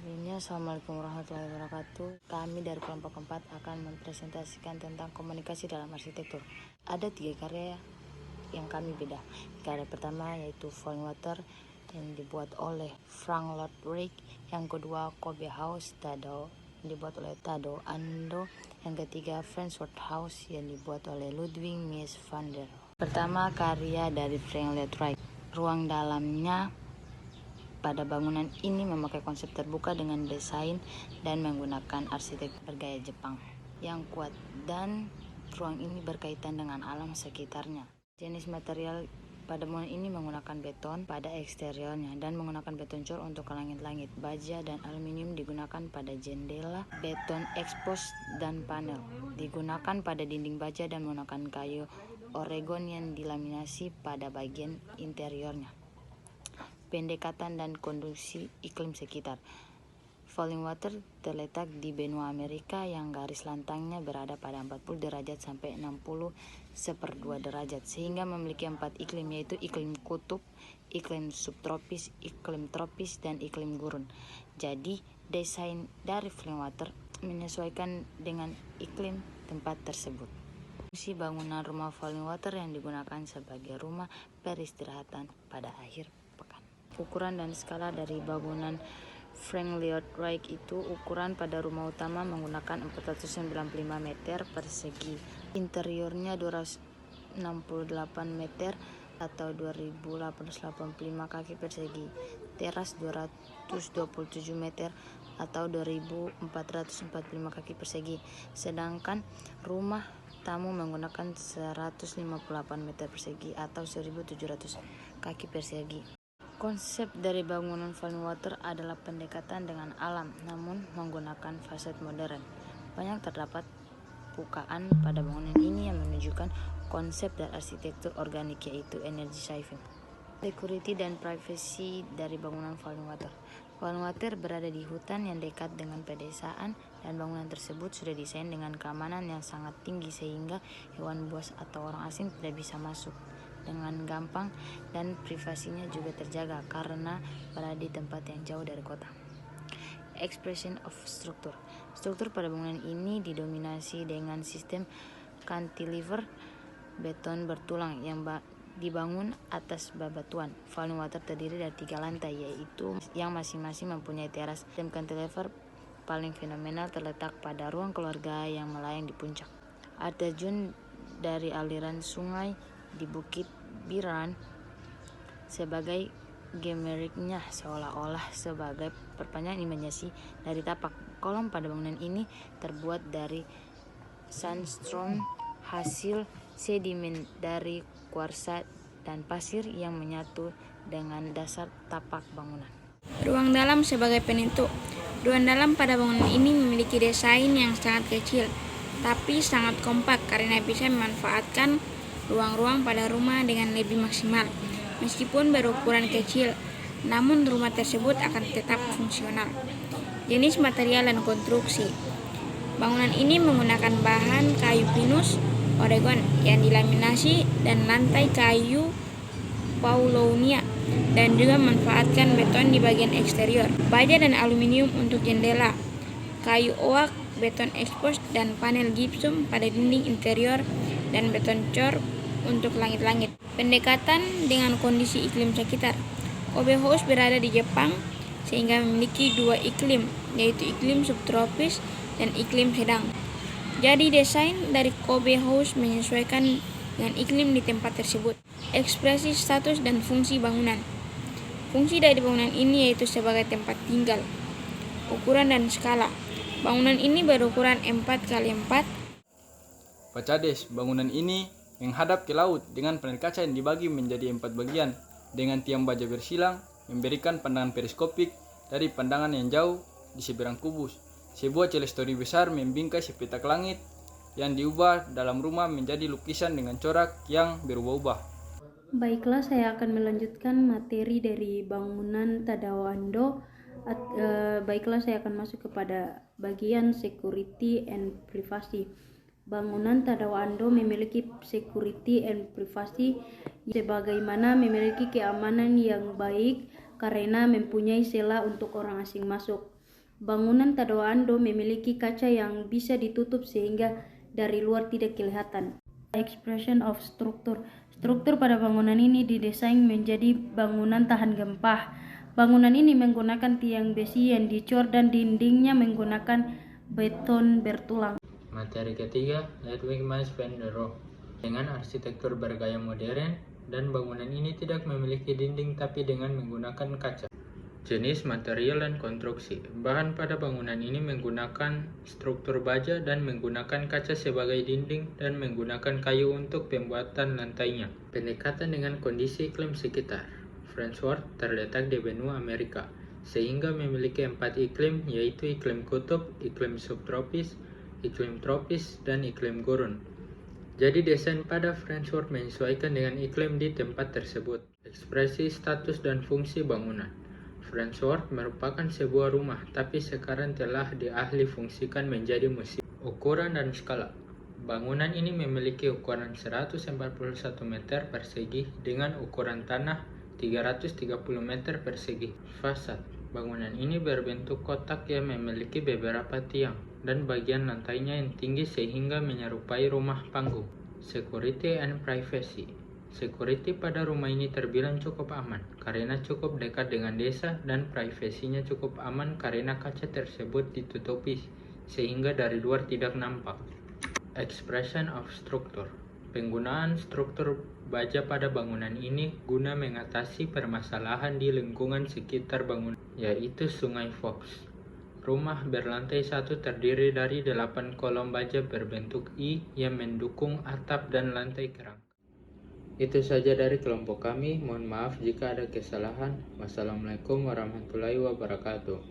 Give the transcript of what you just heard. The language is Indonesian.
Assalamualaikum warahmatullahi wabarakatuh. Kami dari kelompok 4 akan mempresentasikan tentang komunikasi dalam arsitektur. Ada 3 karya yang kami beda. Karya pertama yaitu Falling Water yang dibuat oleh Frank Lloyd Wright. Yang kedua Kobe House Tadao yang dibuat oleh Tadao Ando. Yang ketiga Farnsworth House yang dibuat oleh Ludwig Mies van der Rohe. Pertama, karya dari Frank Lloyd Wright. Ruang dalamnya pada bangunan ini memakai konsep terbuka dengan desain dan menggunakan arsitektur bergaya Jepang yang kuat, dan ruang ini berkaitan dengan alam sekitarnya. Jenis material pada bangunan ini menggunakan beton pada eksteriornya dan menggunakan beton cor untuk langit-langit. Baja dan aluminium digunakan pada jendela, beton expose dan panel digunakan pada dinding baja dan menggunakan kayu Oregon yang dilaminasi pada bagian interiornya. Pendekatan dan kondisi iklim sekitar. Falling Water terletak di benua Amerika yang garis lantangnya berada pada 40 derajat sampai 60/2 derajat, sehingga memiliki 4 iklim, yaitu iklim kutub, iklim subtropis, iklim tropis, dan iklim gurun. Jadi, desain dari Falling Water menyesuaikan dengan iklim tempat tersebut. Fungsi bangunan rumah Falling Water yang digunakan sebagai rumah peristirahatan pada akhir pekan. Ukuran dan skala dari bangunan Frank Lloyd Wright itu: ukuran pada rumah utama menggunakan 495 meter persegi, interiornya 268 meter atau 2885 kaki persegi, teras 227 meter atau 2445 kaki persegi, sedangkan rumah tamu menggunakan 158 meter persegi atau 1700 kaki persegi. Konsep dari bangunan Falling Water adalah pendekatan dengan alam, namun menggunakan fasad modern. Banyak terdapat bukaan pada bangunan ini yang menunjukkan konsep dan arsitektur organik, yaitu energy saving. Security dan privacy dari bangunan Falling Water. Falling Water berada di hutan yang dekat dengan pedesaan, dan bangunan tersebut sudah didesain dengan keamanan yang sangat tinggi sehingga hewan buas atau orang asing tidak bisa masuk dengan gampang, dan privasinya juga terjaga karena berada di tempat yang jauh dari kota. Expression of structure. Struktur pada bangunan ini didominasi dengan sistem cantilever beton bertulang yang dibangun atas bebatuan. Falling Water terdiri dari 3 lantai, yaitu yang masing-masing mempunyai teras. Sistem cantilever paling fenomenal terletak pada ruang keluarga yang melayang di puncak. Air terjun dari aliran sungai di Bukit Biran sebagai gemeriknya seolah-olah sebagai perpanjangan imajinasi dari tapak. Kolom pada bangunan ini terbuat dari sandstone hasil sedimen dari kuarsa dan pasir yang menyatu dengan dasar tapak bangunan. Ruang dalam sebagai penentu. Ruang dalam pada bangunan ini memiliki desain yang sangat kecil, tapi sangat kompak karena bisa memanfaatkan ruang-ruang pada rumah dengan lebih maksimal. Meskipun berukuran kecil, namun rumah tersebut akan tetap fungsional. Jenis material dan konstruksi. Bangunan ini menggunakan bahan kayu pinus Oregon yang dilaminasi dan lantai kayu Paulownia, dan juga memanfaatkan beton di bagian eksterior. Baja dan aluminium untuk jendela, kayu oak, beton expose, dan panel gypsum pada dinding interior, dan beton cor untuk langit-langit. Pendekatan dengan kondisi iklim sekitar. Kobe House berada di Jepang sehingga memiliki 2 iklim, yaitu iklim subtropis dan iklim sedang. Jadi desain dari Kobe House menyesuaikan dengan iklim di tempat tersebut. Ekspresi status dan fungsi bangunan. Fungsi dari bangunan ini yaitu sebagai tempat tinggal. Ukuran dan skala. Bangunan ini berukuran 4x4. Pacades, bangunan ini menghadap ke laut dengan panel kaca yang dibagi menjadi 4 bagian dengan tiang baja bersilang, memberikan pandangan periskopik dari pandangan yang jauh di seberang kubus. Sebuah clerestory besar membingkai sepetak langit yang diubah dalam rumah menjadi lukisan dengan corak yang berubah-ubah. Baiklah, saya akan melanjutkan materi dari bangunan Tadao Ando. Baiklah, saya akan masuk kepada bagian security and privacy. Bangunan Tadao Ando memiliki security and privacy sebagaimana memiliki keamanan yang baik karena mempunyai sela untuk orang asing masuk. Bangunan Tadawa Ando memiliki kaca yang bisa ditutup sehingga dari luar tidak kelihatan. Expression of structure. Struktur pada bangunan ini didesain menjadi bangunan tahan gempa. Bangunan ini menggunakan tiang besi yang dicor dan dindingnya menggunakan beton bertulang. Materi ketiga, Ludwig Mies van der Rohe. Dengan arsitektur bergaya modern dan bangunan ini tidak memiliki dinding tapi dengan menggunakan kaca. Jenis material dan konstruksi. Bahan pada bangunan ini menggunakan struktur baja dan menggunakan kaca sebagai dinding dan menggunakan kayu untuk pembuatan lantainya. Pendekatan dengan kondisi iklim sekitar. Friendsworth terletak di benua Amerika, sehingga memiliki 4 iklim, yaitu iklim kutub, iklim subtropis, iklim tropis, dan iklim gurun. Jadi desain pada Friendsworth menyesuaikan dengan iklim di tempat tersebut. Ekspresi status dan fungsi bangunan. Friendsworth merupakan sebuah rumah, tapi sekarang telah dialih fungsikan menjadi museum. Ukuran dan skala. Bangunan ini memiliki ukuran 141 meter persegi dengan ukuran tanah 330 meter persegi. Fasad. Bangunan ini berbentuk kotak yang memiliki beberapa tiang dan bagian lantainya yang tinggi sehingga menyerupai rumah panggung. Security and privacy. Security pada rumah ini terbilang cukup aman karena cukup dekat dengan desa dan privasinya cukup aman karena kaca tersebut ditutupi sehingga dari luar tidak nampak. Expression of structure. Penggunaan struktur baja pada bangunan ini guna mengatasi permasalahan di lingkungan sekitar bangunan, yaitu Sungai Fox. Rumah berlantai 1 terdiri dari 8 kolom baja berbentuk I yang mendukung atap dan lantai kerangka. Itu saja dari kelompok kami. Mohon maaf jika ada kesalahan. Wassalamualaikum warahmatullahi wabarakatuh.